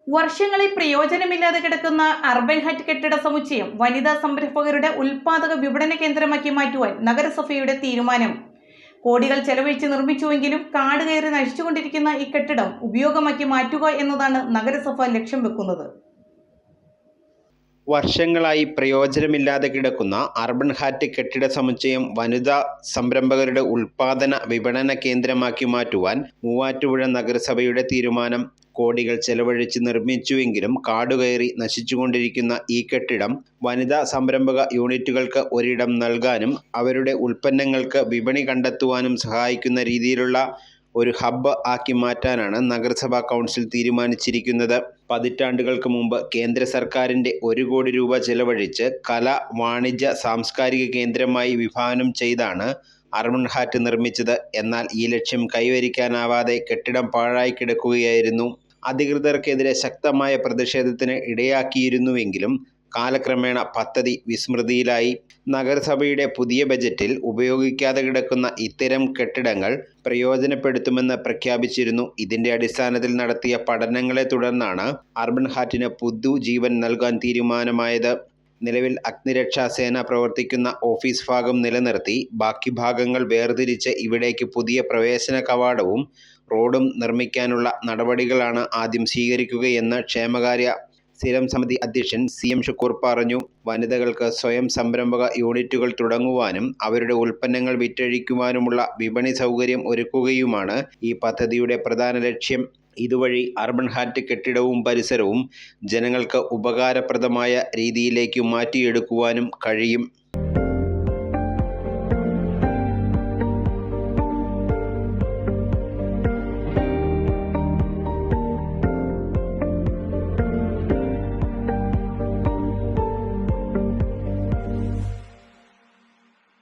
വർഷങ്ങളിൽ പ്രയോജനമില്ലാതെ കിടക്കുന്ന urban hut കെട്ടിട സമുച്ചയം വനിതാ സംരംഭകരുടെ ഉൽപാദക വിപണന കേന്ദ്രമാക്കി മാറ്റുവാൻ നഗരസഭയുടെ തീരുമാനം. കോടികൾ ചെലവഴിച്ച് നിർമ്മിച്ചുവെങ്കിലും കാട് കയറി നശിച്ചുകൊണ്ടിരിക്കുന്ന ഈ കെട്ടിടം ഉപയോഗമാക്കി മാറ്റുക എന്നതാണ് നഗരസഭ ലക്ഷ്യം വെക്കുന്നത്. വർഷങ്ങളായി പ്രയോജനമില്ലാതെ കിടക്കുന്ന അർബൻ ഹാറ്റ് കെട്ടിട സമുച്ചയം വനിതാ സംരംഭകരുടെ ഉൽപാദന വിപണന കേന്ദ്രമാക്കി മാറ്റുവാൻ മൂവാറ്റുപുഴ നഗരസഭയുടെ തീരുമാനം. കോടികൾ ചെലവഴിച്ച് നിർമ്മിച്ചുവെങ്കിലും കാടുകയറി നശിച്ചുകൊണ്ടിരിക്കുന്ന ഈ കെട്ടിടം വനിതാ സംരംഭക യൂണിറ്റുകൾക്ക് ഒരിടം നൽകാനും അവരുടെ ഉൽപ്പന്നങ്ങൾക്ക് വിപണി കണ്ടെത്തുവാനും സഹായിക്കുന്ന രീതിയിലുള്ള ഒരു ഹബ്ബ് ആക്കി മാറ്റാനാണ് നഗരസഭാ കൗൺസിൽ തീരുമാനിച്ചിരിക്കുന്നത്. പതിറ്റാണ്ടുകൾക്ക് മുമ്പ് കേന്ദ്ര സർക്കാരിൻ്റെ 1 കോടി രൂപ ചെലവഴിച്ച് കല, വാണിജ്യ, സാംസ്കാരിക കേന്ദ്രമായി വിഭാവനം ചെയ്താണ് അർബൻ ഹാറ്റ് നിർമ്മിച്ചത്. എന്നാൽ ഈ ലക്ഷ്യം കൈവരിക്കാനാവാതെ കെട്ടിടം പാഴായി കിടക്കുകയായിരുന്നു. അധികൃതർക്കെതിരെ ശക്തമായ പ്രതിഷേധത്തിന് ഇടയാക്കിയിരുന്നുവെങ്കിലും കാലക്രമേണ പദ്ധതി വിസ്മൃതിയിലായി. നഗരസഭയുടെ പുതിയ ബജറ്റിൽ ഉപയോഗിക്കാതെ കിടക്കുന്ന ഇത്തരം കെട്ടിടങ്ങൾ പ്രയോജനപ്പെടുത്തുമെന്ന് പ്രഖ്യാപിച്ചിരുന്നു. ഇതിന്റെ അടിസ്ഥാനത്തിൽ നടത്തിയ പഠനങ്ങളെ തുടർന്നാണ് അർബൻ ഹാറ്റിന് പുതുജീവൻ നൽകാൻ തീരുമാനമായത്. നിലവിൽ അഗ്നിരക്ഷാ സേന പ്രവർത്തിക്കുന്ന ഓഫീസ് ഭാഗം നിലനിർത്തി ബാക്കി ഭാഗങ്ങൾ വേർതിരിച്ച് ഇവിടേക്ക് പുതിയ പ്രവേശന കവാടവും റോഡും നിർമ്മിക്കാനുള്ള നടപടികളാണ് ആദ്യം സ്വീകരിക്കുകയെന്ന് ക്ഷേമകാര്യ സ്ഥിരം സമിതി അധ്യക്ഷൻ CM ഷുക്കൂർ പറഞ്ഞു. വനിതകൾക്ക് സ്വയം സംരംഭക യൂണിറ്റുകൾ തുടങ്ങുവാനും അവരുടെ ഉൽപ്പന്നങ്ങൾ വിറ്റഴിക്കുവാനുമുള്ള വിപണി സൗകര്യം ഒരുക്കുകയുമാണ് ഈ പദ്ധതിയുടെ പ്രധാന ലക്ഷ്യം. ഇതുവഴി അർബൻ ഹാറ്റ് കെട്ടിടവും പരിസരവും ജനങ്ങൾക്ക് ഉപകാരപ്രദമായ രീതിയിലേക്ക് മാറ്റിയെടുക്കുവാനും കഴിയും.